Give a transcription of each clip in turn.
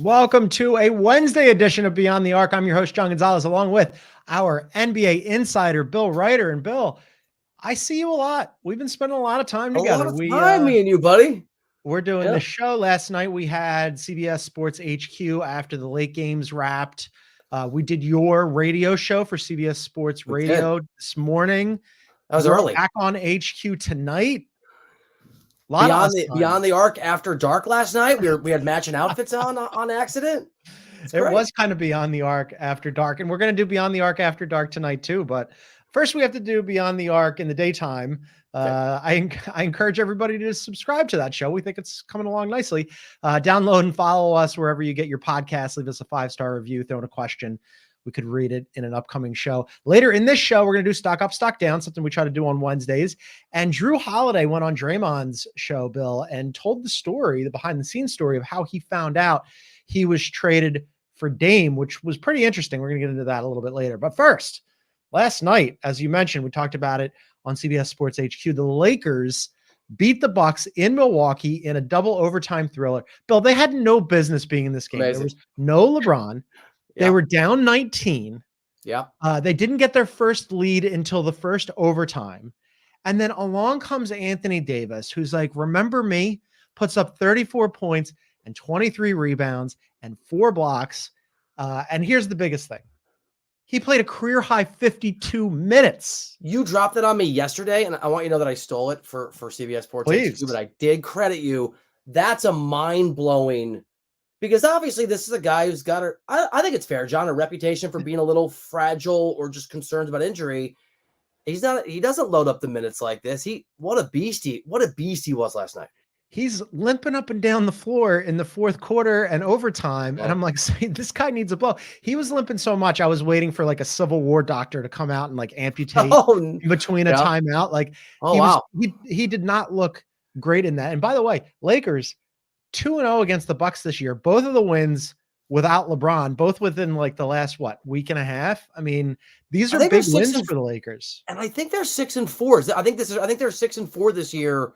Welcome to a Wednesday edition of Beyond the Arc. I'm your host, John Gonzalez, along with our NBA insider, Bill Ryder. And Bill, I see you a lot. We've been spending a lot of time together. Me and you, buddy. We're doing the show. Last night we had CBS Sports HQ after the late games wrapped. We did your radio show for CBS Sports Radio this morning. That was early. Back on HQ tonight. Beyond the Arc after dark last night. We had matching outfits on accident. It was kind of Beyond the Arc after dark, and we're going to do Beyond the Arc after dark tonight too. But first, we have to do Beyond the Arc in the daytime. I encourage everybody to subscribe to that show. We think it's coming along nicely. Download and follow us wherever you get your podcasts. Leave us a 5-star review. Throw in a question. We could read it in an upcoming show. Later in this show, we're going to do Stock Up, Stock Down, something we try to do on Wednesdays. And Jrue Holiday went on Draymond's show, Bill, and told the story, the behind-the-scenes story of how he found out he was traded for Dame, which was pretty interesting. We're going to get into that a little bit later. But first, last night, as you mentioned, we talked about it on CBS Sports HQ, the Lakers beat the Bucks in Milwaukee in a double overtime thriller. Bill, they had no business being in this game. Amazing. There was no LeBron. They were down 19. Yeah. They didn't get their first lead until the first overtime. And then along comes Anthony Davis, who's like, remember me, puts up 34 points and 23 rebounds and 4 blocks. And here's the biggest thing. He played a career high 52 minutes. You dropped it on me yesterday, and I want you to know that I stole it for CBS Sports HQ, but I did credit you. That's a mind-blowing. Because obviously this is a guy who's got I think it's fair, John, a reputation for being a little fragile or just concerned about injury. He doesn't load up the minutes like this. What a beast he was last night. He's limping up and down the floor in the fourth quarter and overtime. And I'm like, this guy needs a blow. He was limping so much. I was waiting for like a Civil War doctor to come out and like amputate in between a timeout. Like, he did not look great in that. And by the way, Lakers 2-0 against the Bucks this year. Both of the wins without LeBron, both within like the last week and a half. I mean, these are big wins for the Lakers. And I think they're 6-4. I think they're 6-4 this year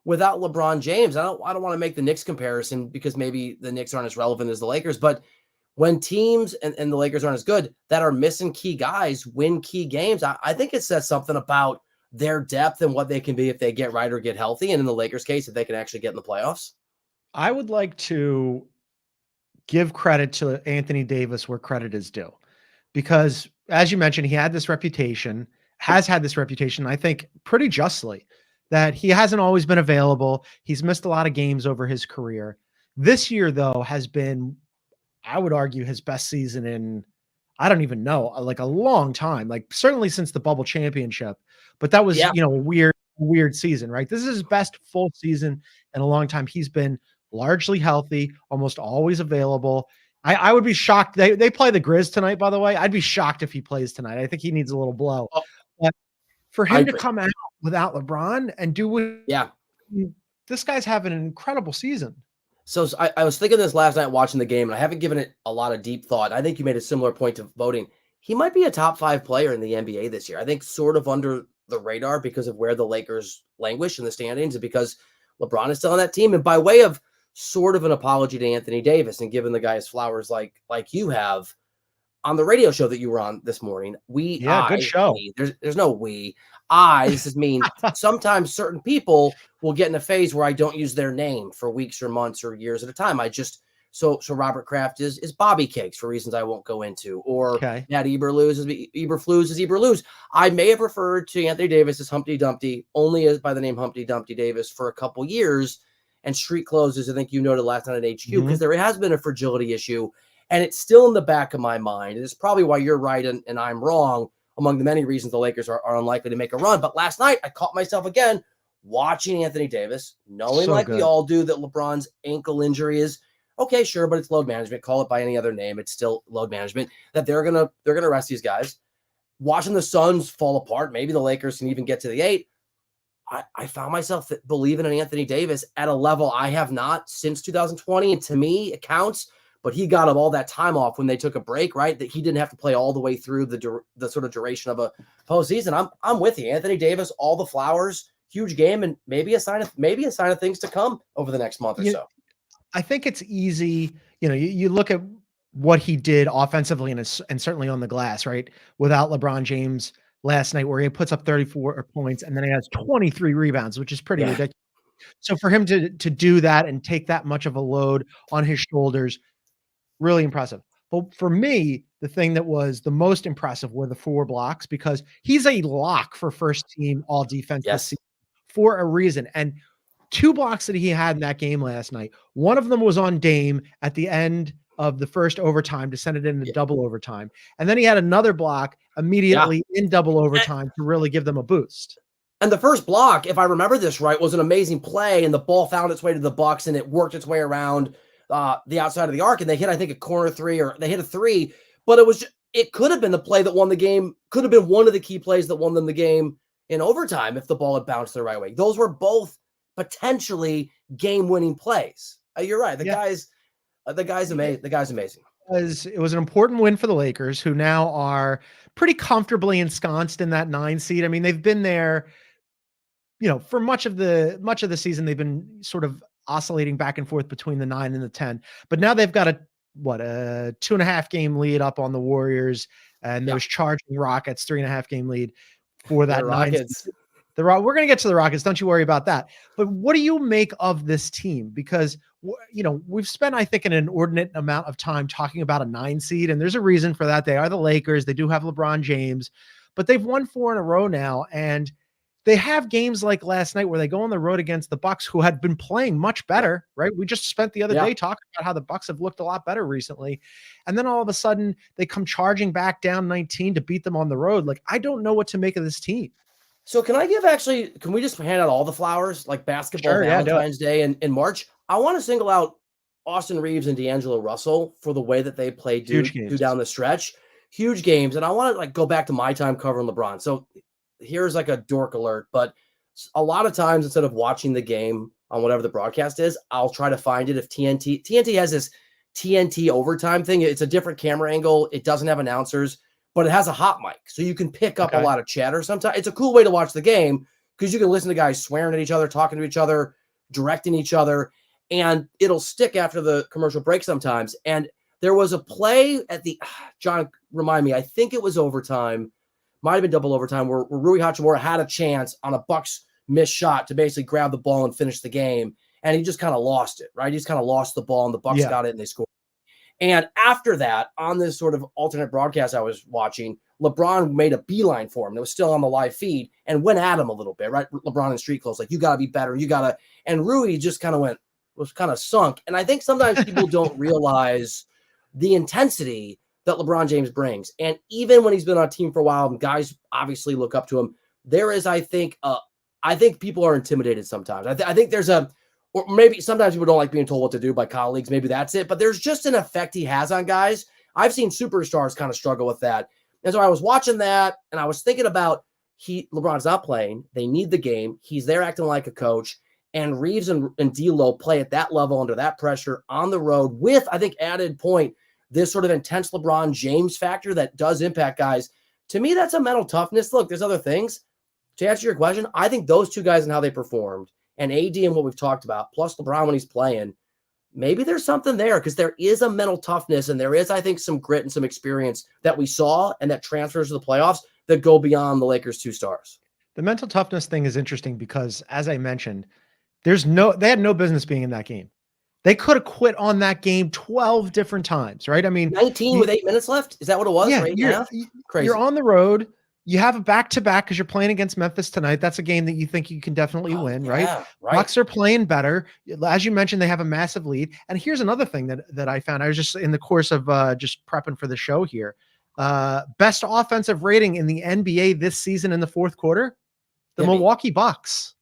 without LeBron James. I don't want to make the Knicks comparison because maybe the Knicks aren't as relevant as the Lakers, but when teams and the Lakers aren't as good that are missing key guys win key games, I think it says something about their depth and what they can be if they get right or get healthy. And in the Lakers case, if they can actually get in the playoffs. I would like to give credit to Anthony Davis where credit is due, because as you mentioned, he has had this reputation, I think pretty justly, that he hasn't always been available. He's missed a lot of games over his career. This year, though, has been, I would argue, his best season in, I don't even know, like a long time, like certainly since the bubble championship, but that was, a weird season, right? This is his best full season in a long time. He's been largely healthy, almost always available. I would be shocked. They play the Grizz tonight, by the way. I'd be shocked if he plays tonight. I think he needs a little blow. But for him to come out without LeBron and this guy's having an incredible season. So I was thinking this last night watching the game, and I haven't given it a lot of deep thought. I think you made a similar point to voting. He might be a top 5 player in the NBA this year. I think sort of under the radar because of where the Lakers languish in the standings and because LeBron is still on that team. And by way of sort of an apology to Anthony Davis and giving the guy his flowers like you have on the radio show that you were on this morning. Good show. There's no we. This is mean. Sometimes certain people will get in a phase where I don't use their name for weeks or months or years at a time. I just so Robert Kraft is Bobby Cakes for reasons I won't go into, or Matt Eberflus is Eberflus. I may have referred to Anthony Davis as Humpty Dumpty only as by the name Humpty Dumpty Davis for a couple years. And street closes, I think you noted last night at HQ, because there has been a fragility issue, and it's still in the back of my mind. And it's probably why you're right and I'm wrong, among the many reasons the Lakers are unlikely to make a run. But last night, I caught myself again watching Anthony Davis, knowing we all do that LeBron's ankle injury is, okay, sure, but it's load management. Call it by any other name. It's still load management, that they're gonna rest these guys. Watching the Suns fall apart, maybe the Lakers can even get to the 8. I found myself believing in Anthony Davis at a level I have not since 2020. And to me, it counts. But he got him all that time off when they took a break, right? That he didn't have to play all the way through the sort of duration of a postseason. I'm with you, Anthony Davis. All the flowers, huge game, and maybe a sign of things to come over the next month or so. I think it's easy. you look at what he did offensively and certainly on the glass, right? Without LeBron James last night, where he puts up 34 points and then he has 23 rebounds, which is pretty Yeah. ridiculous. So for him to do that and take that much of a load on his shoulders, really impressive. But for me, the thing that was the most impressive were the 4 blocks, because he's a lock for first team all defense this Yes. season for a reason. And 2 blocks that he had in that game last night, one of them was on Dame at the end of the first overtime to send it into Yeah. double overtime. And then he had another block immediately in double overtime to really give them a boost. And the first block, if I remember this right, was an amazing play, and the ball found its way to the Bucks, and it worked its way around the outside of the arc, and they hit, I think, a corner 3, or they hit a 3. But it could have been the play that won the game. Could have been one of the key plays that won them the game in overtime if the ball had bounced the right way. Those were both potentially game-winning plays. You're right. The guy's amazing. The guy's amazing. It was an important win for the Lakers, who now are pretty comfortably ensconced in that 9 seed. I mean, they've been there, for much of the season. They've been sort of oscillating back and forth between the 9 and the 10, but now they've got a 2.5 game lead up on the Warriors, and those charging Rockets 3.5 game lead for that 9 seed. We're going to get to the Rockets. Don't you worry about that. But what do you make of this team? Because, we've spent, I think, an inordinate amount of time talking about a 9 seed, and there's a reason for that. They are the Lakers. They do have LeBron James, but they've won 4 in a row now. And they have games like last night where they go on the road against the Bucks, who had been playing much better, right? We just spent the other day talking about how the Bucks have looked a lot better recently. And then all of a sudden they come charging back down 19 to beat them on the road. Like, I don't know what to make of this team. So can we just hand out all the flowers, like basketball, Valentine's Day in March? I want to single out Austin Reeves and D'Angelo Russell for the way that they played down the stretch. Huge games. And I want to go back to my time covering LeBron. So here's a dork alert, but a lot of times, instead of watching the game on whatever the broadcast is, I'll try to find it. If TNT has this TNT overtime thing, it's a different camera angle. It doesn't have announcers, but it has a hot mic, so you can pick up a lot of chatter. Sometimes it's a cool way to watch the game, because you can listen to guys swearing at each other, talking to each other, directing each other, and it'll stick after the commercial break sometimes. And there was a play at the John, remind me, I think it was overtime, might have been double overtime, where Rui Hachimura had a chance on a Bucks missed shot to basically grab the ball and finish the game, and he just kind of lost it, right? He just kind of lost the ball, and the Bucks got it, and they scored. And after that, on this sort of alternate broadcast I was watching, LeBron made a beeline for him. It was still on the live feed, and went at him a little bit, right? LeBron in street clothes, like, you got to be better. And Rui just kind of was kind of sunk. And I think sometimes people don't realize the intensity that LeBron James brings. And even when he's been on a team for a while, and guys obviously look up to him, there is, I think people are intimidated sometimes. I think there's or maybe sometimes people don't like being told what to do by colleagues. Maybe that's it. But there's just an effect he has on guys. I've seen superstars kind of struggle with that. And so I was watching that, and I was thinking about LeBron's not playing. They need the game. He's there acting like a coach. And Reeves and D'Lo play at that level under that pressure on the road with, I think, added point, this sort of intense LeBron James factor that does impact guys. To me, that's a mental toughness. Look, there's other things. To answer your question, I think those two guys and how they performed, and AD and what we've talked about, plus LeBron when he's playing, maybe there's something there, because there is a mental toughness, and there is, I think, some grit and some experience that we saw and that transfers to the playoffs that go beyond the Lakers' 2 stars. The mental toughness thing is interesting because, as I mentioned, they had no business being in that game. They could have quit on that game 12 different times, right? I mean, 19 with 8 minutes left. Is that what it was? Yeah, Crazy. You're on the road. You have a back-to-back because you're playing against Memphis tonight. That's a game that you think you can definitely win, right? Bucks are playing better. As you mentioned, they have a massive lead. And here's another thing that I found. I was just in the course of just prepping for the show here. Best offensive rating in the NBA this season in the fourth quarter, the Milwaukee Bucks.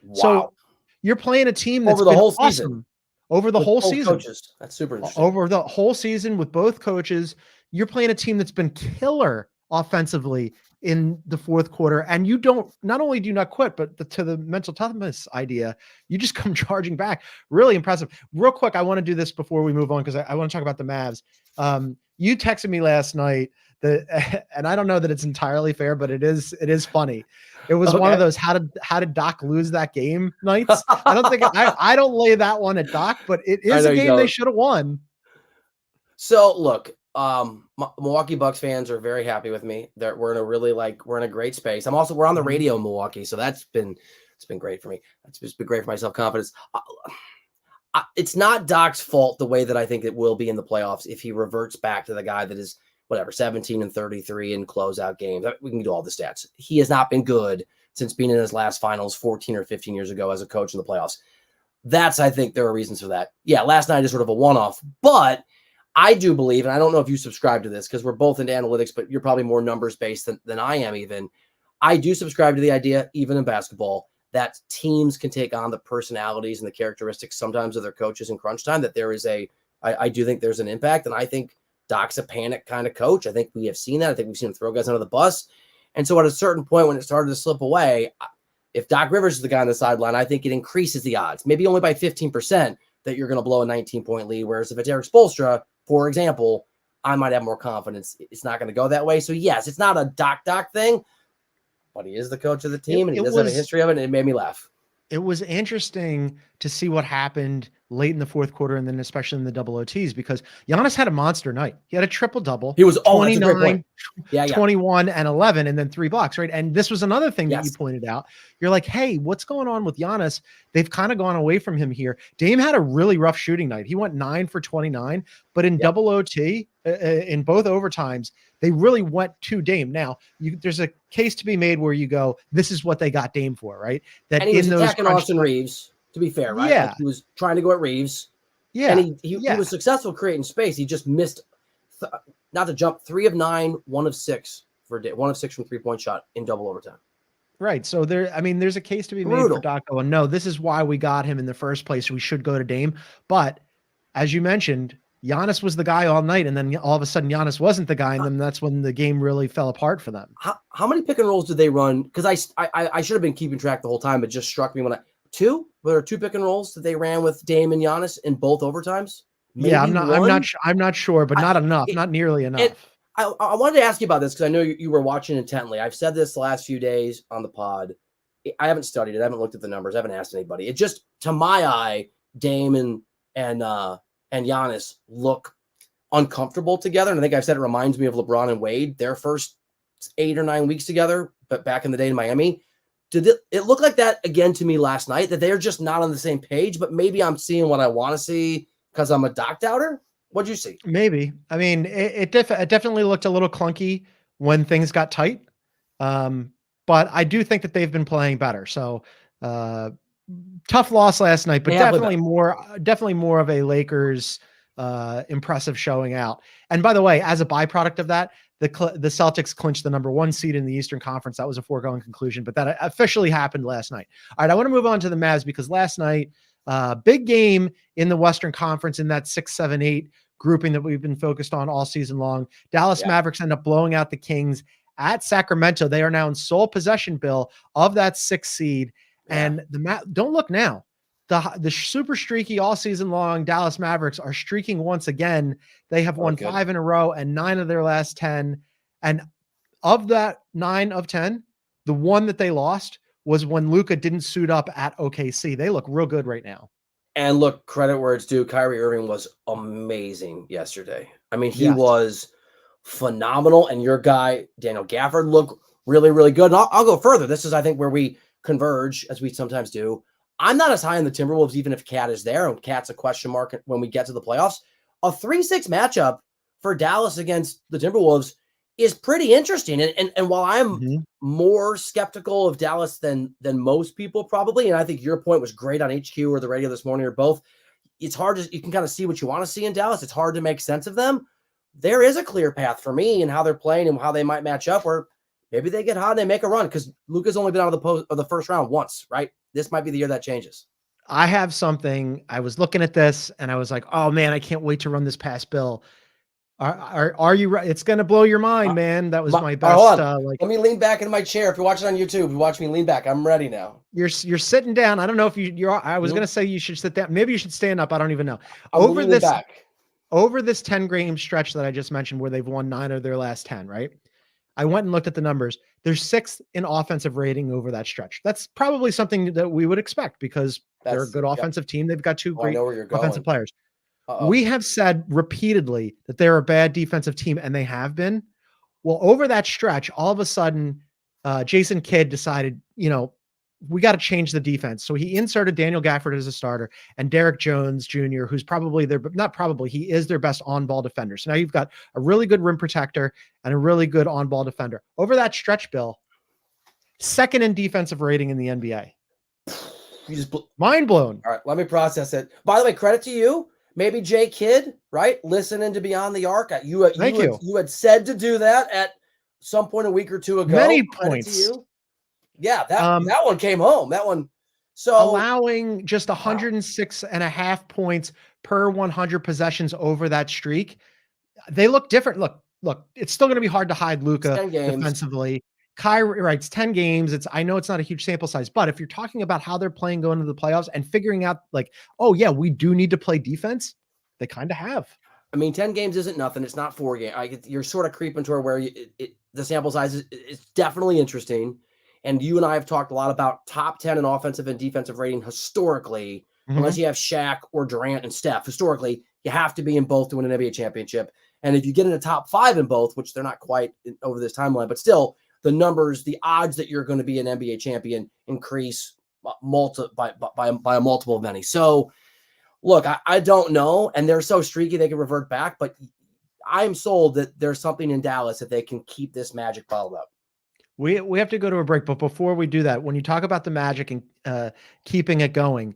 Wow. So you're playing a team that's over the whole awesome. Season. Over the whole season. Coaches. That's super interesting. Over the whole season with both coaches, you're playing a team that's been killer offensively in the fourth quarter. And you not only do you not quit, but to the mental toughness idea, you just come charging back. Really impressive. Real quick, I want to do this before we move on, because I want to talk about the Mavs. You texted me last night and I don't know that it's entirely fair, but it is funny. It was one of those how did Doc lose that game nights. I don't think I don't lay that one at Doc, but it is a game they should have won. So look, Milwaukee Bucks fans are very happy with me. We're in a really we're in a great space. We're on the Mhm. radio in Milwaukee, so it's been great for me. It's just been great for my self confidence. It's not Doc's fault the way that I think it will be in the playoffs if he reverts back to the guy that is whatever 17-33 in closeout games. We can do all the stats. He has not been good since being in his last finals 14 or 15 years ago as a coach in the playoffs. I think there are reasons for that. Yeah, last night is sort of a one-off, but I do believe, and I don't know if you subscribe to this because we're both into analytics, but you're probably more numbers based than I am even. I do subscribe to the idea, even in basketball, that teams can take on the personalities and the characteristics sometimes of their coaches in crunch time, that there is I do think there's an impact. And I think Doc's a panic kind of coach. I think we have seen that. I think we've seen him throw guys under the bus. And so at a certain point when it started to slip away, if Doc Rivers is the guy on the sideline, I think it increases the odds, maybe only by 15%, that you're going to blow a 19-point lead. Whereas if it's Eric Spoelstra, for example, I might have more confidence it's not going to go that way. So yes, it's not a Doc thing, but he is the coach of the team and he does have a history of it, and it made me laugh. It was interesting to see what happened late in the fourth quarter and then especially in the double OTs because Giannis had a monster night. He had a triple double. He was 29, yeah. 21 and 11 and then 3 blocks, right? And this was another thing that Yes. you pointed out. You're like, hey, what's going on with Giannis? They've kind of gone away from him here. Dame had a really rough shooting night. He went 9 for 29, but in double OT, in both overtimes, they really went to Dame. Now, there's a case to be made where you go, this is what they got Dame for, right? That and he was in those attacking Austin Reeves, to be fair, right? Yeah. Like he was trying to go at Reeves. Yeah. And he was successful creating space. He just missed, not to jump, 3 of 9, 1 of 6 for 1 of 6 from 3-point shot in double overtime. Right. So there's a case to be made for Doc going, no, this is why we got him in the first place. We should go to Dame. But as you mentioned, Giannis was the guy all night, and then all of a sudden Giannis wasn't the guy, and then that's when the game really fell apart for them. How many pick and rolls did they run? Because I should have been keeping track the whole time, but just struck me when were there 2 pick and rolls that they ran with Dame and Giannis in both overtimes? Maybe I'm not sure, but not enough, not nearly enough. I wanted to ask you about this because I know you were watching intently. I've said this the last few days on the pod. I haven't studied it. I haven't looked at the numbers. I haven't asked anybody. It just, to my eye, Dame and Giannis look uncomfortable together. And I think I've said it reminds me of LeBron and Wade, their first 8 or 9 weeks together, but back in the day in Miami. Did it look like that again to me last night, that they're just not on the same page, but maybe I'm seeing what I want to see because I'm a Doc doubter? What'd you see? Maybe. I mean, it definitely looked a little clunky when things got tight. But I do think that they've been playing better. So tough loss last night, but definitely more of a Lakers impressive showing out. And by the way, as a byproduct of that, the Celtics clinched the number 1 seed in the Eastern Conference. That was a foregone conclusion, but that officially happened last night. All right, I want to move on to the Mavs because last night, big game in the Western Conference in that 6-7-8 grouping that we've been focused on all season long. Dallas Mavericks end up blowing out the Kings at Sacramento. They are now in sole possession, Bill, of that 6th seed. And don't look now. The super streaky all season long Dallas Mavericks are streaking once again. They have won 5 in a row and 9 of their last 10. And of that 9 of 10, the one that they lost was when Luka didn't suit up at OKC. They look real good right now. And look, credit where it's due. Kyrie Irving was amazing yesterday. I mean, he was phenomenal. And your guy, Daniel Gafford, looked really, really good. And I'll go further. This is, I think, where we converge, as we sometimes do. I'm not as high on the Timberwolves, even if Cat is there, and Cat's a question mark when we get to the playoffs. A 3-6 matchup for Dallas against the Timberwolves is pretty interesting. And while I'm more skeptical of Dallas than most people probably, and I think your point was great on HQ or the radio this morning or both, it's hard to, you can kind of see what you want to see in Dallas. It's hard to make sense of them. There is a clear path for me and how they're playing and how they might match up, where maybe they get hot and they make a run, because Luka's only been out of the first round once, right? This might be the year that changes. I have something. I was looking at this and I was like, oh man, I can't wait to run this past Bill. Are you right? It's going to blow your mind, man. That was my best. Let me lean back in my chair. If you're watching on YouTube, you watch me lean back. I'm ready now. You're sitting down. I don't know if I was going to say you should sit down. Maybe you should stand up. I don't even know. Over this 10-game stretch that I just mentioned, where they've won 9 of their last 10, right? I went and looked at the numbers. They're 6th in offensive rating over that stretch. That's probably something that we would expect because they're a good offensive team. They've got 2 great offensive players. We have said repeatedly that they're a bad defensive team, and they have been. Well, over that stretch, all of a sudden, Jason Kidd decided, we got to change the defense. So he inserted Daniel Gafford as a starter and Derek Jones Jr., who's he is their best on-ball defender. So now you've got a really good rim protector and a really good on-ball defender. Over that stretch, Bill, second in defensive rating in the NBA. You just mind blown. All right, let me process it. By the way, credit to you. Maybe Jay Kidd, right? Listening to Beyond the Arc. You had said to do that at some point a week or two ago. Many credit points. to you. Yeah, that one came home. That one. So allowing just 106.5 points per 100 possessions over that streak. They look different. Look, it's still going to be hard to hide Luka defensively. Kyrie writes 10 games. I know it's not a huge sample size, but if you're talking about how they're playing going into the playoffs and figuring out we do need to play defense, they kind of have. I mean, 10 games isn't nothing. It's not 4 games. You're sort of creeping toward where the sample size is definitely interesting. And you and I have talked a lot about top 10 in offensive and defensive rating historically, unless you have Shaq or Durant and Steph. Historically, you have to be in both to win an NBA championship. And if you get in the top 5 in both, which they're not quite over this timeline, but still, the numbers, the odds that you're going to be an NBA champion increase by a multiple of many. So, look, I don't know, and they're so streaky they can revert back, but I'm sold that there's something in Dallas that they can keep this magic bottled up. We have to go to a break, but before we do that, when you talk about the Magic and keeping it going,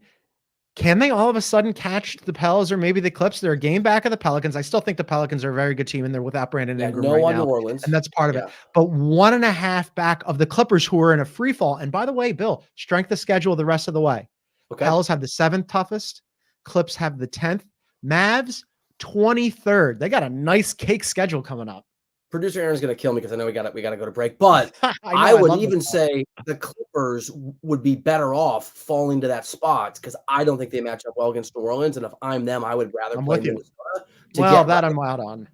can they all of a sudden catch the Pels or maybe the Clips? They're a game back of the Pelicans. I still think the Pelicans are a very good team, and they're without Brandon Ingram right now, New Orleans, and that's part of it. But 1.5 back of the Clippers, who are in a free fall. And by the way, Bill, strength of schedule the rest of the way. Okay. Pels have the 7th toughest. Clips have the 10th. Mavs 23rd. They got a nice cake schedule coming up. Producer Aaron's going to kill me because I know we got to go to break. But I would even say the Clippers would be better off falling to that spot because I don't think they match up well against New Orleans. And if I'm them, I would rather play Minnesota. That I'm out on.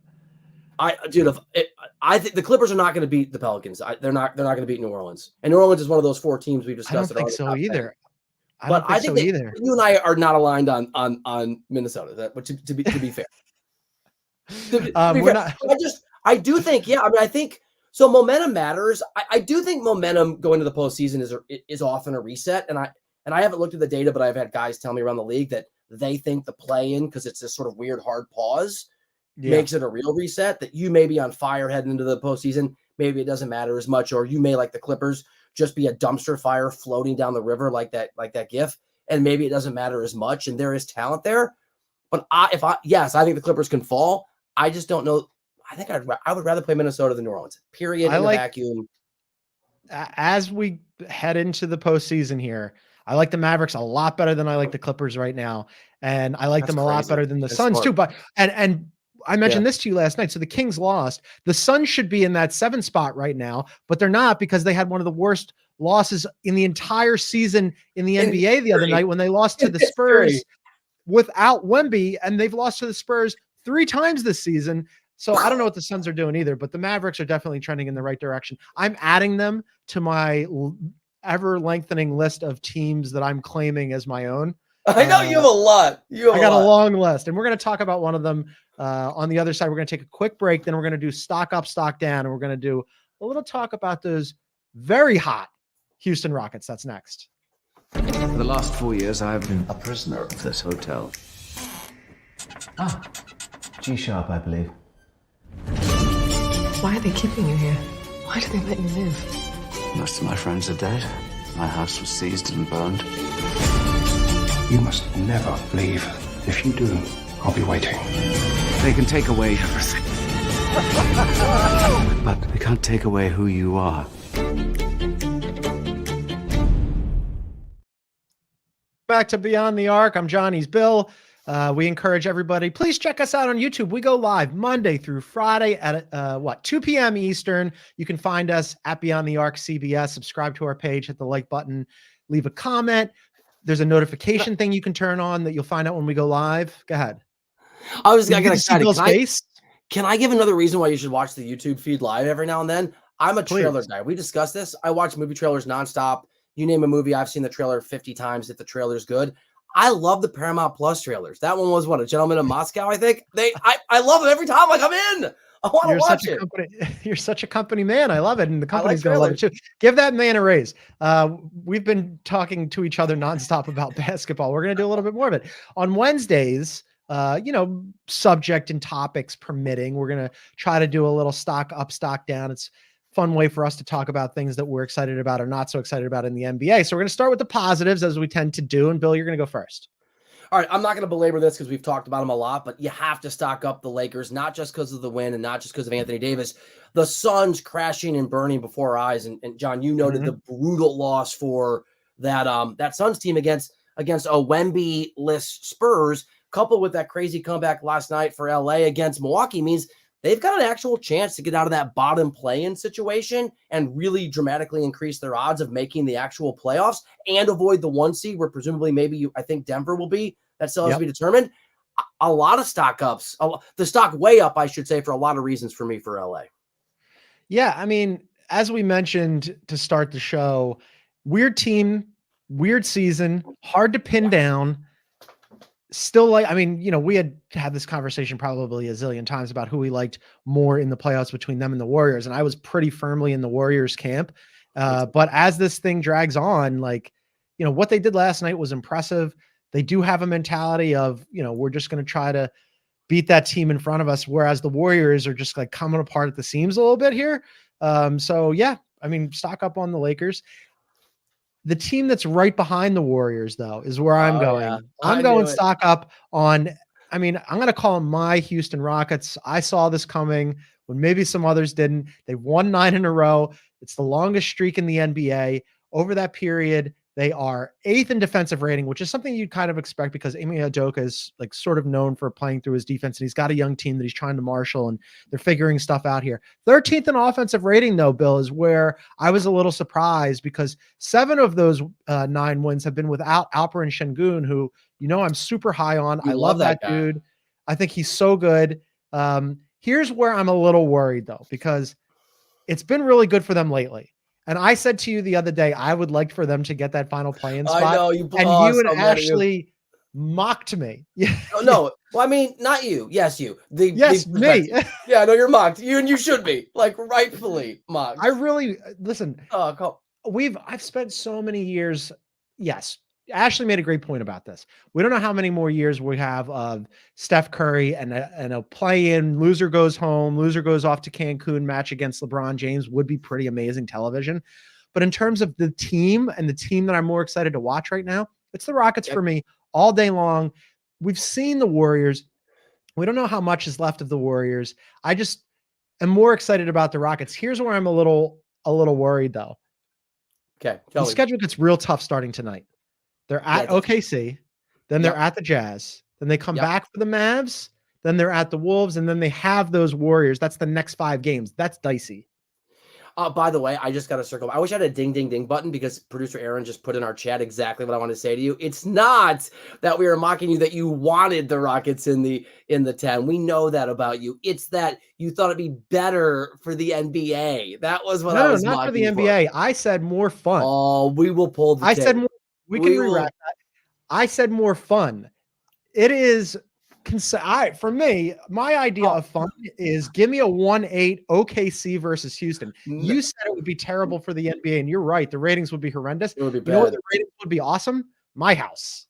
I think the Clippers are not going to beat the Pelicans. They're not going to beat New Orleans. And New Orleans is one of those 4 teams we've discussed. I don't think so either. I think you and I are not aligned on Minnesota. But to be fair, I do think, I think so. Momentum matters. I do think momentum going to the postseason is often a reset. And I haven't looked at the data, but I've had guys tell me around the league that they think the play-in, because it's this sort of weird hard pause, makes it a real reset. That you may be on fire heading into the postseason. Maybe it doesn't matter as much, or you may, like the Clippers, just be a dumpster fire floating down the river like that GIF, and maybe it doesn't matter as much. And there is talent there. But I think the Clippers can fall. I just don't know. I think I would rather play Minnesota than New Orleans. Period. In the vacuum. As we head into the postseason here, I like the Mavericks a lot better than I like the Clippers right now, and I like them a lot better than the Suns too. But and I mentioned this to you last night. So the Kings lost. The Suns should be in that 7 spot right now, but they're not because they had one of the worst losses in the entire season in the NBA the other night when they lost to the Spurs without Wemby, and they've lost to the Spurs 3 times this season. So I don't know what the Suns are doing either, but the Mavericks are definitely trending in the right direction. I'm adding them to my ever-lengthening list of teams that I'm claiming as my own. I know you have a lot. I got a long list, and we're going to talk about one of them on the other side. We're going to take a quick break, then we're going to do stock up, stock down, and we're going to do a little talk about those very hot Houston Rockets. That's next. For the last 4 years, I've been a prisoner of this hotel. G-sharp, I believe. Why are they keeping you here? Why do they let you live? Most of my friends are dead. My house was seized and burned. You must never leave. If you do, I'll be waiting. They can take away everything. But they can't take away who you are. Back to Beyond the Arc. I'm Johnny's Bill. We encourage everybody, please check us out on YouTube. We go live Monday through Friday at 2 p.m. Eastern. You can find us at Beyond the Arc CBS. Subscribe to our page, hit the like button, leave a comment. There's a notification thing you can turn on that you'll find out when we go live. Go ahead. I got excited. Can I give another reason why you should watch the YouTube feed live every now and then? I'm a trailer guy. We discussed this. I watch movie trailers nonstop. You name a movie, I've seen the trailer 50 times if the trailer's good. I love the Paramount Plus trailers. That one was what, A Gentleman in Moscow, I think. I love them every time. Like, I'm in. I want to watch it. You're such a company man. I love it. And the I like company's going to love it trailers. too. Give that man a raise. We've been talking to each other nonstop about basketball. We're going to do a little bit more of it on Wednesdays. Subject and topics permitting, we're going to try to do a little stock up, stock down. It's a fun way for us to talk about things that we're excited about or not so excited about in the NBA. So we're going to start with the positives as we tend to do. And Bill, you're going to go first. All right, I'm not going to belabor this because we've talked about them a lot, but you have to stock up the Lakers, not just because of the win and not just because of Anthony Davis. The Suns crashing and burning before our eyes. And John, you noted the brutal loss for that Suns team against a Wemby-less Spurs, coupled with that crazy comeback last night for LA against Milwaukee, means they've got an actual chance to get out of that bottom play-in situation and really dramatically increase their odds of making the actual playoffs and avoid the 1 seed where presumably I think Denver will be. That still has to be determined. A lot of stock ups, the stock way up, I should say, for a lot of reasons for me for LA. Yeah, I mean, as we mentioned to start the show, weird team, weird season, hard to pin down. Still, we had this conversation probably a zillion times about who we liked more in the playoffs between them and the Warriors. And I was pretty firmly in the Warriors camp. But as this thing drags on, what they did last night was impressive. They do have a mentality of, we're just going to try to beat that team in front of us. Whereas the Warriors are just coming apart at the seams a little bit here. Stock up on the Lakers. The team that's right behind the Warriors, though, is where I'm going. Yeah. I'm going stock up on, I'm going to call them my Houston Rockets. I saw this coming when maybe some others didn't. They've won 9 in a row. It's the longest streak in the NBA. Over that period, they are 8th in defensive rating, which is something you'd kind of expect because Ime Udoka is sort of known for playing through his defense, and he's got a young team that he's trying to marshal, and they're figuring stuff out here. 13th in offensive rating, though, Bill, is where I was a little surprised because 7 of those 9 wins have been without Alperen Şengün, who I'm super high on. I love that dude. I think he's so good. Here's where I'm a little worried, though, because it's been really good for them lately. And I said to you the other day, I would like for them to get that final play-in spot. I know, you and Ashley mocked me. No. Well, not you. Yes, you. Me. Yeah, no, you're mocked. You and you should be rightfully mocked. I really listen. I've spent so many years. Yes, Ashley made a great point about this. We don't know how many more years we have of Steph Curry and a play-in, loser goes home, loser goes off to Cancun match against LeBron James would be pretty amazing television. But in terms of the team and the team that I'm more excited to watch right now, it's the Rockets for me all day long. We've seen the Warriors. We don't know how much is left of the Warriors. I just am more excited about the Rockets. Here's where I'm a little worried, though. Okay. The schedule gets real tough starting tonight. They're at OKC, then they're at the Jazz, then they come back for the Mavs, then they're at the Wolves, and then they have those Warriors. That's the next 5 games. That's dicey. By the way, I just got to circle. I wish I had a ding, ding, ding button because producer Aaron just put in our chat exactly what I want to say to you. It's not that we were mocking you that you wanted the Rockets in the 10. We know that about you. It's that you thought it'd be better for the NBA. That was what I was mocking. No, not for the NBA. I said more fun. Oh, we will pull the tape. Said more. We can rewrite that. I said more fun. It is for me, my idea of fun is give me a 1-8 OKC versus Houston. You said it would be terrible for the NBA, and you're right. The ratings would be horrendous. It would be bad. You know where the ratings would be awesome? My house.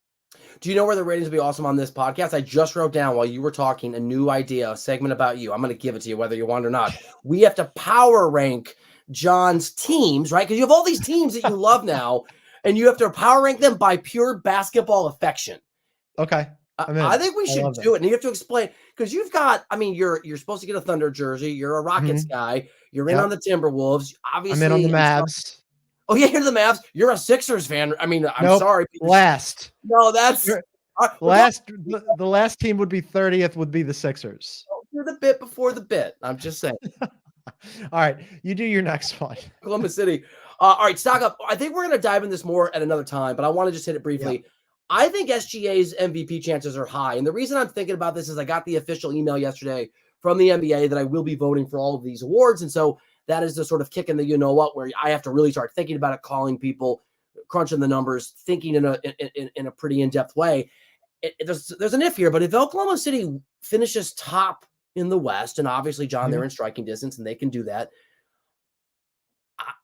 Do you know where the ratings would be awesome on this podcast? I just wrote down while you were talking a new idea, a segment about you. I'm going to give it to you whether you want or not. We have to power rank John's teams, right? Because you have all these teams that you love now. And you have to power rank them by pure basketball affection. Okay. I think we should do it. And you have to explain because you've got, you're supposed to get a Thunder jersey. You're a Rockets guy. You're in on the Timberwolves. Obviously, I'm in on the Mavs. Oh, yeah, you're the Mavs. You're a Sixers fan. I'm sorry. Last. No, that's last. The last team would be 30th would be the Sixers. You're the bit before the bit. I'm just saying. All right. You do your next one. Columbus City. All right, stock up. I think we're going to dive in this more at another time, but I want to just hit it briefly. Yeah. I think SGA's MVP chances are high. And the reason I'm thinking about this is I got the official email yesterday from the NBA that I will be voting for all of these awards. And so that is the sort of kick in the you-know-what where I have to really start thinking about it, calling people, crunching the numbers, thinking in a pretty in-depth way. There's an if here, but if Oklahoma City finishes top in the West, and obviously, John, they're in striking distance and they can do that.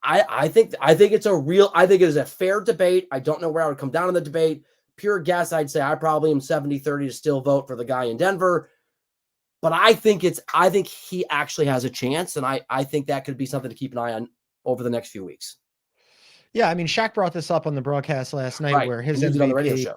I think it is a fair debate. I don't know where I would come down in the debate. Pure guess, I'd say I probably am 70-30 to still vote for the guy in Denver. But I think he actually has a chance, and I think that could be something to keep an eye on over the next few weeks. Yeah, I mean, Shaq brought this up on the broadcast last night, where his MVP, on the radio show.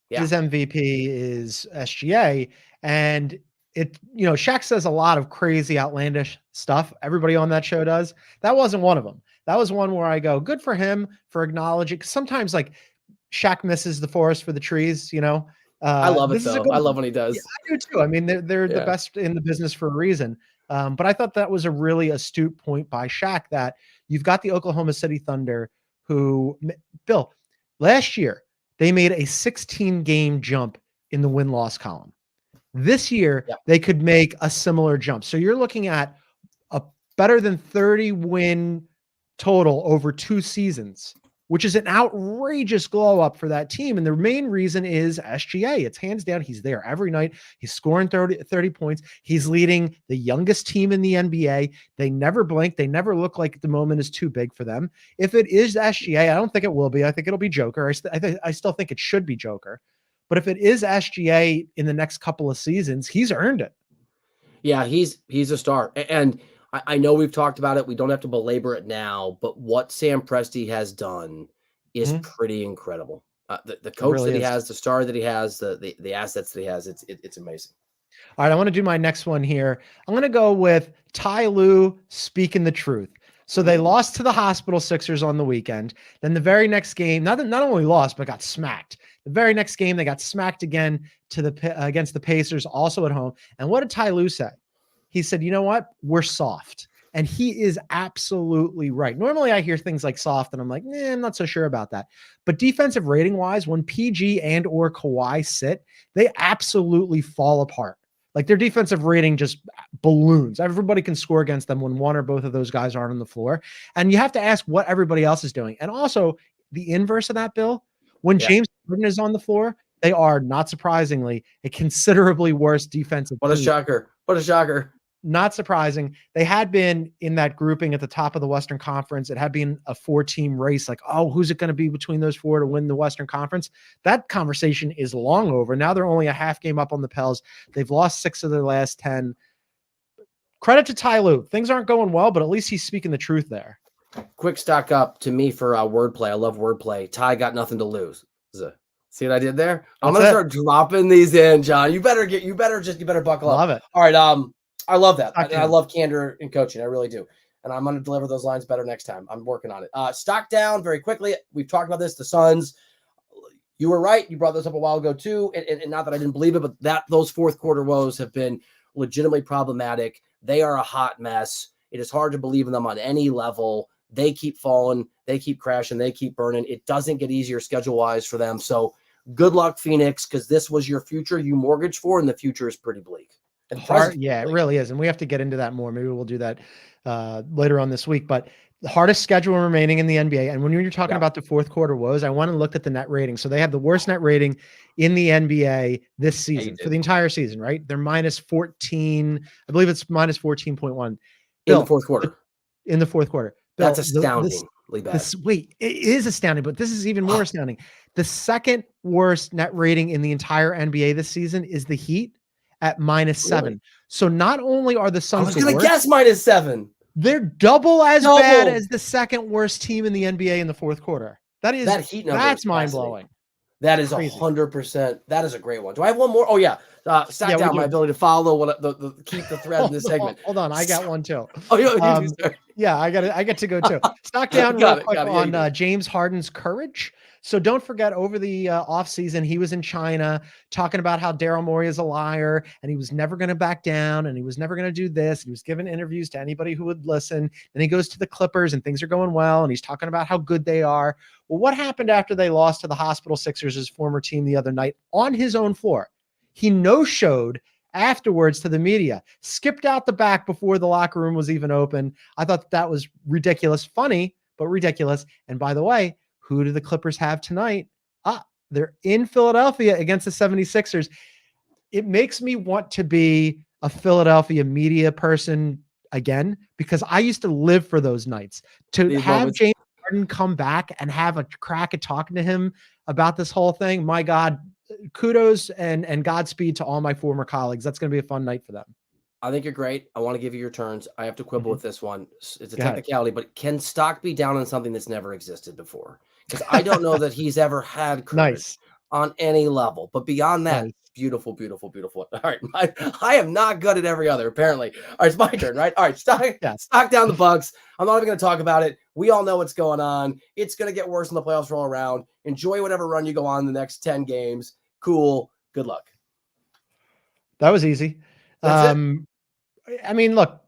His MVP is SGA, and Shaq says a lot of crazy, outlandish stuff. Everybody on that show does. That wasn't one of them. That was one where I go, good for him for acknowledging. 'Cause sometimes like Shaq misses the forest for the trees, I love it though. I love when he does. Yeah, I do too. I mean, they're the best in the business for a reason. But I thought that was a really astute point by Shaq, that you've got the Oklahoma City Thunder who, Bill, last year they made a 16-game jump in the win-loss column. This year, they could make a similar jump. So you're looking at a better than 30 win total over 2 seasons, which is an outrageous glow up for that team. And the main reason is SGA. It's hands down. He's there every night. He's scoring 30 points. He's leading the youngest team in the NBA. They never blink. They never look like the moment is too big for them. If it is SGA, I don't think it will be. I think it'll be Joker. I still think it should be Joker. But if it is SGA in the next couple of seasons, he's earned it. Yeah, he's a star. And I know we've talked about it. We don't have to belabor it now, but what Sam Presti has done is pretty incredible. The coach really that he has, the star that he has, the assets that he has, it's amazing. All right, I want to do my next one here. I'm going to go with Ty Lue speaking the truth. So they lost to the Hospital Sixers on the weekend. Then the very next game, not only lost, but got smacked. The very next game, they got smacked again against the Pacers, also at home. And what did Ty Lue say? He said, you know what? We're soft. And he is absolutely right. Normally I hear things like soft and I'm like, I'm not so sure about that. But defensive rating wise, when PG and or Kawhi sit, they absolutely fall apart. Like their defensive rating just balloons. Everybody can score against them when one or both of those guys aren't on the floor. And you have to ask what everybody else is doing. And also the inverse of that, Bill, when James Harden is on the floor, they are, not surprisingly, a considerably worse defensive team. What a shocker. Not surprising. They had been in that grouping at the top of the Western Conference. It had been a 4-team race. Like, who's it going to be between those 4 to win the Western Conference? That conversation is long over. Now they're only a half game up on the Pels. They've lost 6 of their last 10. Credit to Ty Lue. Things aren't going well, but at least he's speaking the truth there. Quick stock up to me for wordplay. I love wordplay. Ty got nothing to lose. See what I did there? I'm going to start dropping these in, John. You better buckle up. Love it. All right. I love that. I love candor in coaching. I really do. And I'm going to deliver those lines better next time. I'm working on it. Stock down very quickly. We've talked about this. The Suns, you were right. You brought this up a while ago too. And not that I didn't believe it, but those fourth quarter woes have been legitimately problematic. They are a hot mess. It is hard to believe in them on any level. They keep falling. They keep crashing. They keep burning. It doesn't get easier schedule-wise for them. So good luck, Phoenix, because this was your future you mortgaged for, and the future is pretty bleak. Yeah, it really is. And we have to get into that more. Maybe we'll do that later on this week. But the hardest schedule remaining in the NBA. And when you're talking about the fourth quarter woes, I went and looked at the net rating. So they have the worst net rating in the NBA this season for the entire season, right? They're minus 14. I believe it's minus 14.1. In the fourth quarter. In the fourth quarter. Bill, that's astoundingly bad. It is astounding, but this is even more astounding. The second worst net rating in the entire NBA this season is the Heat at -7. Really? So not only are the Suns, I was going to guess -7. They're double as bad as the second worst team in the NBA in the fourth quarter. That Heat number that's mind blowing. That is 100%. That is a great one. Do I have one more? Oh yeah. Stack down my ability to follow keep the thread in this segment. Hold on, I got one too. Oh, you do, yeah, I get to go too. Stock down real quick on James Harden's courage. So don't forget, over the offseason, he was in China talking about how Daryl Morey is a liar and he was never going to back down and he was never going to do this. He was giving interviews to anybody who would listen. Then he goes to the Clippers and things are going well and he's talking about how good they are. Well, what happened after they lost to the Hospital Sixers, his former team, the other night on his own floor? He no-showed afterwards to the media, skipped out the back before the locker room was even open. I thought that was ridiculous, funny, but ridiculous. And by the way, Who do the Clippers have tonight? They're in Philadelphia against the 76ers. It makes me want to be a Philadelphia media person again, because I used to live for those nights. To These have moments. James Harden come back and have a crack at talking to him about this whole thing, my God, kudos and Godspeed to all my former colleagues. That's going to be a fun night for them. I think you're great. I want to give you your turns. I have to quibble with this one. It's a Go ahead. technicality, but can stock be down on something that's never existed before? Because I don't know that he's ever had courage Nice. on any level. But beyond that, Nice. beautiful, beautiful, beautiful. All right. I am not good at every other, apparently. All right, it's my turn, right? All right, stock down the Bucks. I'm not even going to talk about it. We all know what's going on. It's going to get worse when the playoffs roll around. Enjoy whatever run you go on in the next 10 games. Cool. Good luck. That was easy. That's it. I mean, look,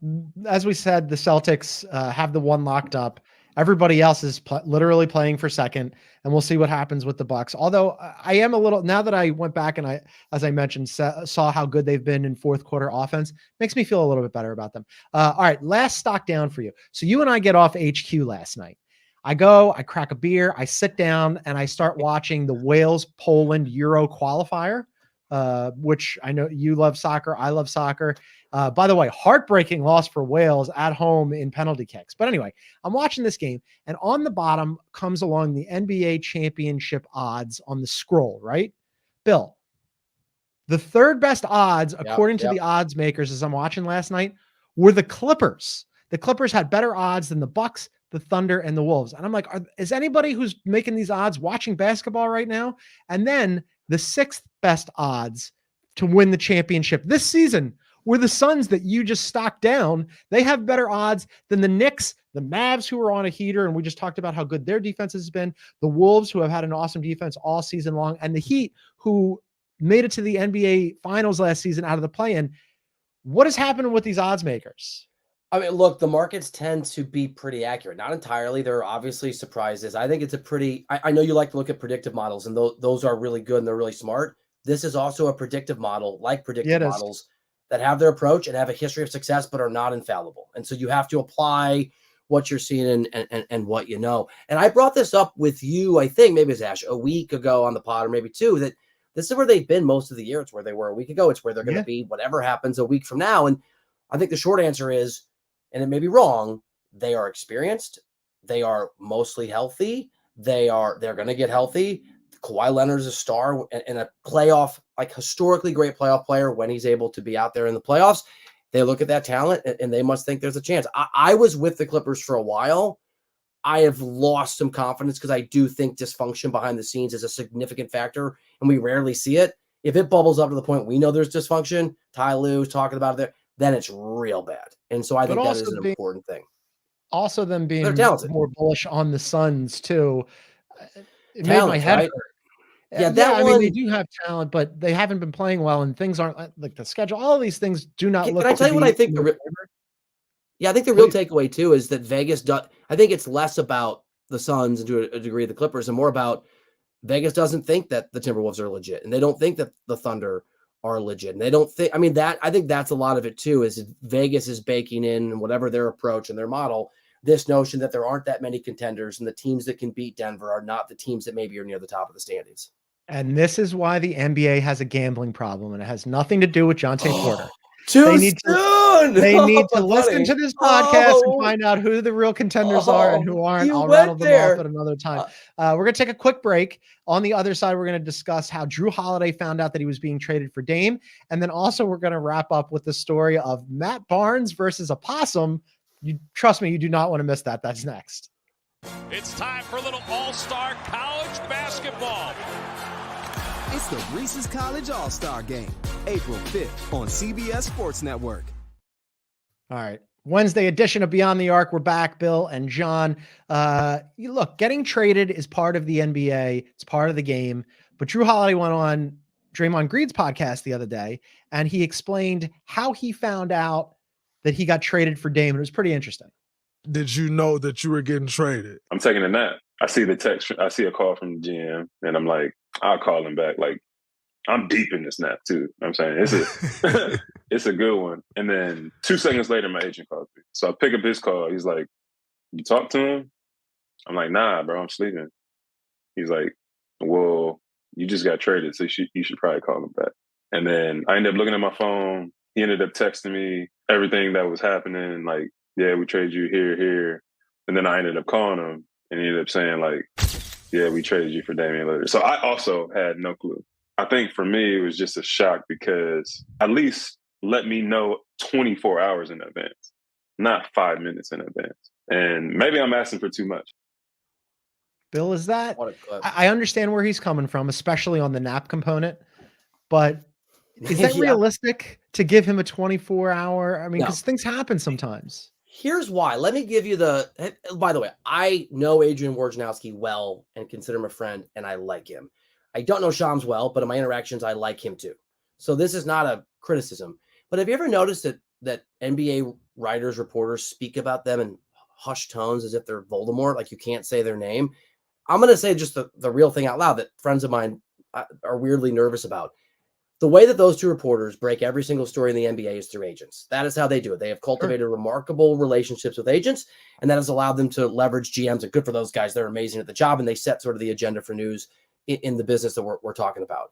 as we said, the Celtics have the one locked up. Everybody else is literally playing for second, and we'll see what happens with the Bucks. Although I am a little, now that I went back and as I mentioned, saw how good they've been in fourth quarter offense, makes me feel a little bit better about them. All right, last stock down for you. So you and I get off HQ last night. I crack a beer, I sit down, and I start watching the Wales-Poland Euro qualifier, which I know you love soccer. I love soccer. By the way, heartbreaking loss for Wales at home in penalty kicks. But anyway, I'm watching this game, and on the bottom comes along the NBA championship odds on the scroll, right? Bill, the third best odds, according to the odds makers, as I'm watching last night, were the Clippers. The Clippers had better odds than the Bucks, the Thunder, and the Wolves. And I'm like, is anybody who's making these odds watching basketball right now? And then the sixth best odds to win the championship this season were the Suns that you just stocked down. They have better odds than the Knicks, the Mavs, who are on a heater, and we just talked about how good their defense has been, the Wolves, who have had an awesome defense all season long, and the Heat, who made it to the NBA Finals last season out of the play-in. What is happening with these odds makers? I mean, look, the markets tend to be pretty accurate. Not entirely. There are obviously surprises. I think it's a pretty, I know you like to look at predictive models, and those are really good and they're really smart. This is also a predictive model, like predictive models that have their approach and have a history of success, but are not infallible. And so you have to apply what you're seeing and what you know. And I brought this up with you, I think maybe it was Ash, a week ago on the pod, or maybe two, that this is where they've been most of the year. It's where they were a week ago. It's where they're going to be whatever happens a week from now. And I think the short answer is, and it may be wrong, they are experienced. They are mostly healthy. They're going to get healthy. Kawhi Leonard is a star and a playoff, like historically great playoff player when he's able to be out there in the playoffs. They look at that talent and they must think there's a chance. I was with the Clippers for a while. I have lost some confidence because I do think dysfunction behind the scenes is a significant factor, and we rarely see it. If it bubbles up to the point we know there's dysfunction, Ty Lue's talking about it there, then it's real bad. And so I think that is an important thing. Also, them being more bullish on the Suns too. It made my head hurt. Yeah, I mean, they do have talent, but they haven't been playing well, and things aren't like the schedule. All of these things do not look. Can I tell you what I think? I think the real takeaway too is that Vegas does. I think it's less about the Suns and to a degree the Clippers, and more about Vegas doesn't think that the Timberwolves are legit, and they don't think that the Thunder are legit. And they don't think. I mean, I think that's a lot of it too. Is Vegas is baking in whatever their approach and their model, this notion that there aren't that many contenders, and the teams that can beat Denver are not the teams that maybe are near the top of the standings. And this is why the NBA has a gambling problem, and it has nothing to do with Jonte Porter. They need to listen to this podcast and find out who the real contenders are and who aren't. I'll rattle them off at another time. We're going to take a quick break. On the other side, we're going to discuss how Jrue Holiday found out that he was being traded for Dame. And then also we're going to wrap up with the story of Matt Barnes versus a possum. You trust me, you do not want to miss that. That's next. It's time for a little all-star college basketball. It's the Reese's College All-Star Game, April 5th on CBS Sports Network. All right. Wednesday edition of Beyond the Arc. We're back, Bill and John. Look, getting traded is part of the NBA. It's part of the game. But Jrue Holiday went on Draymond Green's podcast the other day, and he explained how he found out that he got traded for Dame. It was pretty interesting. Did you know that you were getting traded? I'm taking a nap. I see the text. I see a call from the GM, and I'm like, I'll call him back. Like, I'm deep in this nap too. I'm saying it's a good one. And then 2 seconds later, my agent calls me. So I pick up his call. He's like, "You talk to him?" I'm like, "Nah, bro, I'm sleeping." He's like, well, you just got traded, so you should probably call him back. And then I ended up looking at my phone. He ended up texting me everything that was happening. Like, yeah, we traded you here. And then I ended up calling him, and he ended up saying, like, yeah, we traded you for Damian Lillard. So I also had no clue. I think for me, it was just a shock because at least let me know 24 hours in advance, not 5 minutes in advance. And maybe I'm asking for too much. Bill, is that? What a- I understand where he's coming from, especially on the nap component, but is that Yeah. realistic to give him a 24-hour? I mean, No. because things happen sometimes. Here's why. Let me give you by the way, I know Adrian Wojnarowski well and consider him a friend, and I like him. I don't know Shams well, but in my interactions, I like him too. So this is not a criticism. But have you ever noticed that NBA writers, reporters speak about them in hushed tones as if they're Voldemort, like you can't say their name? I'm going to say just the real thing out loud that friends of mine are weirdly nervous about. The way that those two reporters break every single story in the NBA is through agents. That is how they do it. They have cultivated remarkable relationships with agents, and that has allowed them to leverage GMs. And good for those guys. They're amazing at the job, and they set sort of the agenda for news in the business that we're talking about.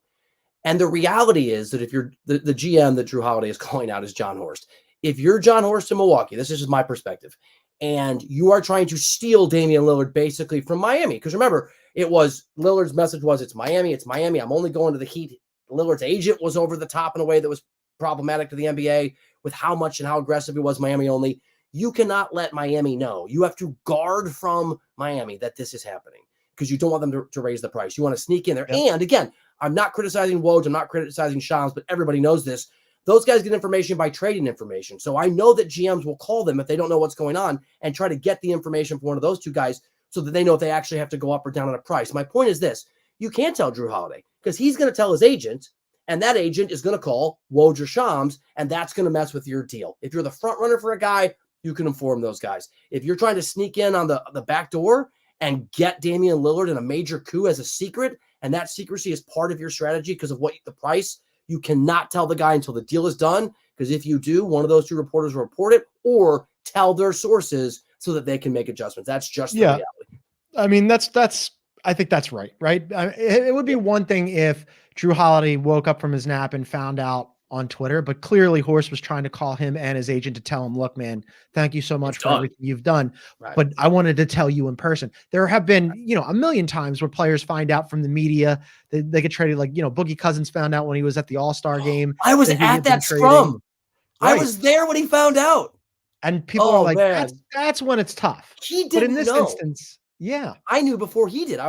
And the reality is that if you're the GM that Jrue Holiday is calling out is John Horst. If you're John Horst in Milwaukee, this is just my perspective, and you are trying to steal Damian Lillard basically from Miami, because remember, Lillard's message was, it's Miami. I'm only going to the Heat. Lillard's agent was over the top in a way that was problematic to the NBA with how much and how aggressive he was Miami only. You cannot let Miami know. You have to guard from Miami that this is happening because you don't want them to raise the price. You want to sneak in there. Yep. And again, I'm not criticizing Woj. I'm not criticizing Shams, but everybody knows this. Those guys get information by trading information. So I know that GMs will call them if they don't know what's going on and try to get the information from one of those two guys so that they know if they actually have to go up or down on a price. My point is this. You can't tell Jrue Holiday because he's going to tell his agent, and that agent is going to call Woj or Shams, and that's going to mess with your deal. If you're the front runner for a guy, you can inform those guys. If you're trying to sneak in on the back door and get Damian Lillard in a major coup as a secret, and that secrecy is part of your strategy because of what the price, you cannot tell the guy until the deal is done, because if you do, one of those two reporters will report it or tell their sources so that they can make adjustments. That's just the reality. I mean, I think that's right. It would be one thing if Jrue Holiday woke up from his nap and found out on Twitter, but clearly Horst was trying to call him and his agent to tell him, look, man, thank you so much for everything you've done. Right. But I wanted to tell you in person. There have been, a million times where players find out from the media that they get traded. Like, Boogie Cousins found out when he was at the All-Star game. I was at that scrum. Right. I was there when he found out. And people are like, that's when it's tough. He didn't But in this know. Instance, yeah. I knew before he did.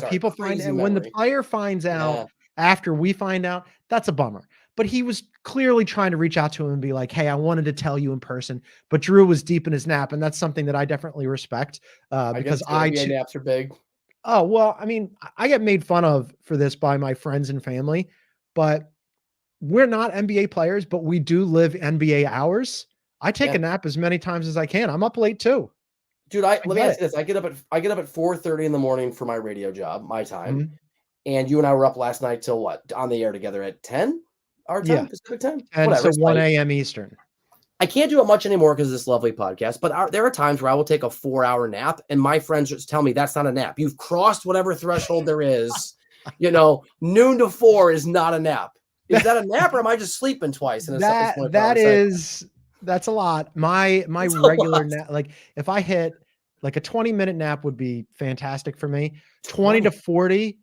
People find, and when the player finds out after we find out, that's a bummer. But he was clearly trying to reach out to him and be like, hey, I wanted to tell you in person. But Jrue was deep in his nap, and that's something that I definitely respect because NBA naps are big. Oh, well, I mean, I get made fun of for this by my friends and family, but we're not NBA players, but we do live NBA hours. I take a nap as many times as I can. I'm up late too. Dude, let me ask you this. I get up at 4:30 in the morning for my radio job, my time. Mm-hmm. And you and I were up last night till what? On the air together at 10? Our time? Pacific time? And whatever. So 1 a.m. Eastern. I can't do it much anymore because of this lovely podcast, but there are times where I will take a 4-hour nap, and my friends just tell me that's not a nap. You've crossed whatever threshold there is. Noon to 4 is not a nap. Is that a nap, or am I just sleeping twice? That's a lot. My regular nap, like if I hit like a 20-minute nap would be fantastic for me. 20 to 40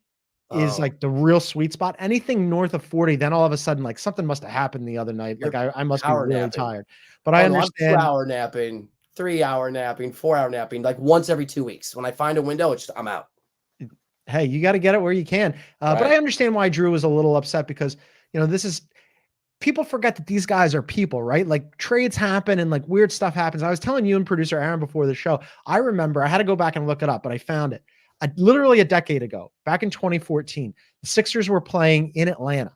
is like the real sweet spot. Anything north of 40, then all of a sudden, like something must have happened the other night. Like I must be really tired. But I understand. 2-hour napping, 3-hour napping, 4-hour napping, like once every 2 weeks. When I find a window, I'm out. Hey, you got to get it where you can. Right. But I understand why Jrue was a little upset because, this is, people forget that these guys are people, right? Like trades happen and like weird stuff happens. I was telling you and producer Aaron before the show, I remember I had to go back and look it up, but I found it. Literally a decade ago, back in 2014, the Sixers were playing in Atlanta,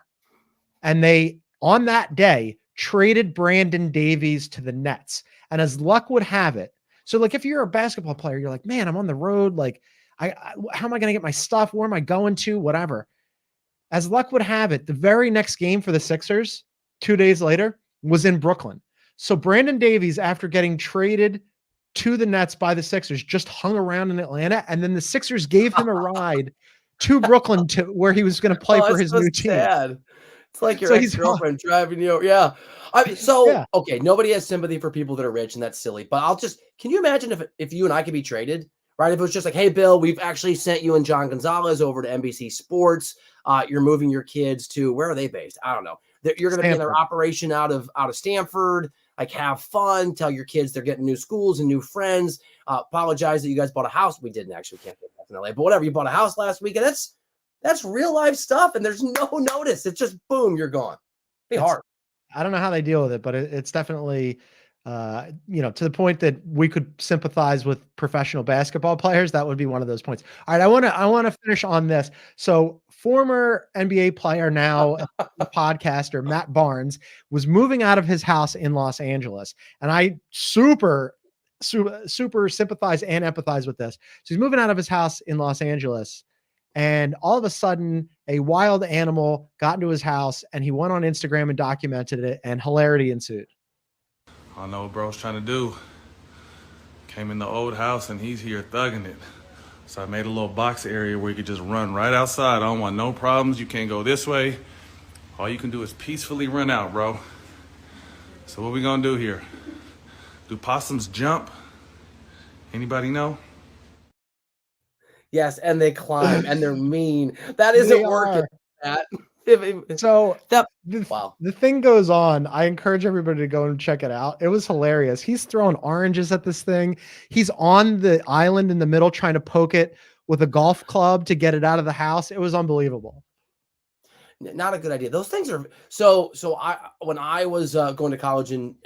and they, on that day, traded Brandon Davies to the Nets. And as luck would have it, so like if you're a basketball player, you're like, man, I'm on the road. Like, how am I going to get my stuff? Where am I going to? Whatever. As luck would have it, the very next game for the Sixers, 2 days later, was in Brooklyn. So Brandon Davies, after getting traded to the Nets by the Sixers, just hung around in Atlanta, and then the Sixers gave him a ride to Brooklyn to where he was going to play Oh, for that's his so new team. sad. It's like your So he's ex-girlfriend driving you. Yeah. I mean, so Yeah. okay, nobody has sympathy for people that are rich, and that's silly. But can you imagine if you and I could be traded, right? If it was just like, hey, Bill, we've actually sent you and John Gonzalez over to NBC Sports. You're moving your kids to where are they based? I don't know. You're going to be in their operation out of Stanford. Like, have fun. Tell your kids they're getting new schools and new friends. Apologize that you guys bought a house. We didn't actually, can't get that in LA, but whatever. You bought a house last week, and that's real life stuff, and there's no notice. It's just boom, you're gone. Be hard. I don't know how they deal with it, but it's definitely, to the point that we could sympathize with professional basketball players. That would be one of those points. All right, I want to finish on this. So, former NBA player, now podcaster Matt Barnes, was moving out of his house in Los Angeles, and I super sympathize and empathize with this. So he's moving out of his house in Los Angeles. And all of a sudden, a wild animal got into his house, and he went on Instagram and documented it, and hilarity ensued. I know what bro's trying to do. Came in the old house, and he's here thugging it. So I made a little box area where you could just run right outside. I don't want no problems. You can't go this way. All you can do is peacefully run out, bro. So what we gonna do here? Do possums jump? Anybody know? Yes, and they climb and they're mean. That isn't working. So wow. The thing goes on. I encourage everybody to go and check it out. It was hilarious. He's throwing oranges at this thing. He's on the island in the middle trying to poke it with a golf club to get it out of the house. It was unbelievable. Not a good idea. Those things are so. When I was going to college in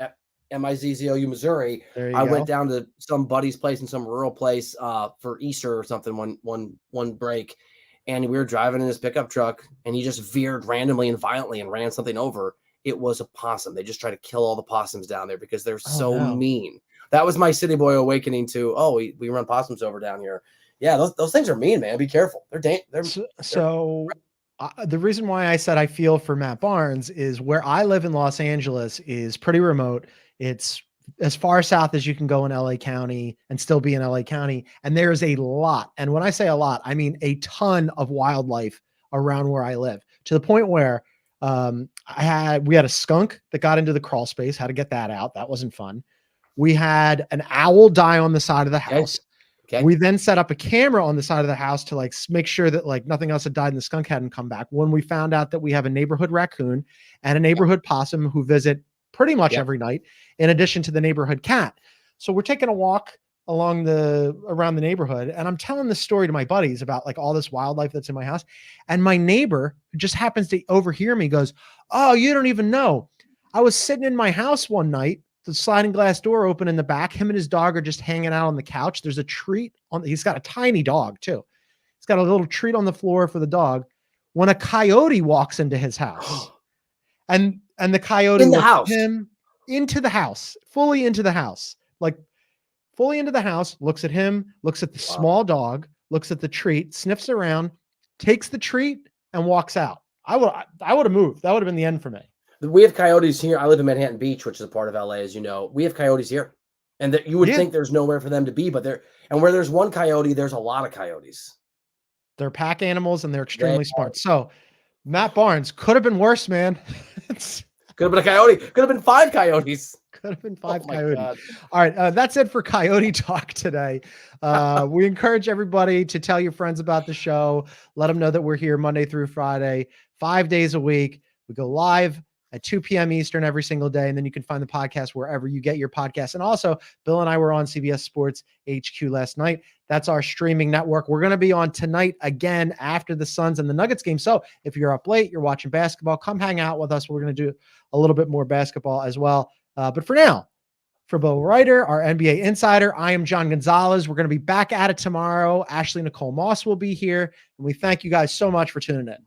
MIZZOU, Missouri, I went down to some buddy's place in some rural place for Easter or something one break, and we were driving in his pickup truck, and he just veered randomly and violently and ran something over. It was a possum. They just try to kill all the possums down there because they're so mean. That was my city boy awakening to, we run possums over down here. Yeah, those things are mean, man. Be careful. The reason why I said I feel for Matt Barnes is where I live in Los Angeles is pretty remote. It's as far south as you can go in LA County and still be in LA County. And there's a lot. And when I say a lot, I mean a ton of wildlife around where I live, to the point where we had a skunk that got into the crawl space, had to get that out. That wasn't fun. We had an owl die on the side of the house. Okay. We then set up a camera on the side of the house to make sure that nothing else had died and the skunk hadn't come back. When we found out that we have a neighborhood raccoon and a neighborhood possum who visit pretty much every night, in addition to the neighborhood cat. So we're taking a walk around the neighborhood, and I'm telling this story to my buddies about all this wildlife that's in my house. And my neighbor, who just happens to overhear me, goes, "Oh, you don't even know. I was sitting in my house one night, the sliding glass door open in the back. Him and his dog are just hanging out on the couch. There's a treat he's got a tiny dog too. He's got a little treat on the floor for the dog, when a coyote walks into his house." And the coyote looks at him into the house, fully into the house, looks at him, looks at the small dog, looks at the treat, sniffs around, takes the treat, and walks out. I would have moved. That would have been the end for me. We have coyotes here. I live in Manhattan Beach, which is a part of LA, as you know. We have coyotes here. And that you would think there's nowhere for them to be, but where there's one coyote, there's a lot of coyotes. They're pack animals and they're extremely smart. So Matt Barnes could have been worse, man. Could have been a coyote. Could have been 5 coyotes. Could have been 5 coyotes. All right. That's it for Coyote Talk today. We encourage everybody to tell your friends about the show. Let them know that we're here Monday through Friday, 5 days a week. We go live at 2 p.m. Eastern every single day. And then you can find the podcast wherever you get your podcasts. And also, Bill and I were on CBS Sports HQ last night. That's our streaming network. We're going to be on tonight again after the Suns and the Nuggets game. So if you're up late, you're watching basketball, come hang out with us. We're going to do a little bit more basketball as well. But for now, for Bill Ryder, our NBA insider, I am John Gonzalez. We're going to be back at it tomorrow. Ashley Nicole Moss will be here. And we thank you guys so much for tuning in.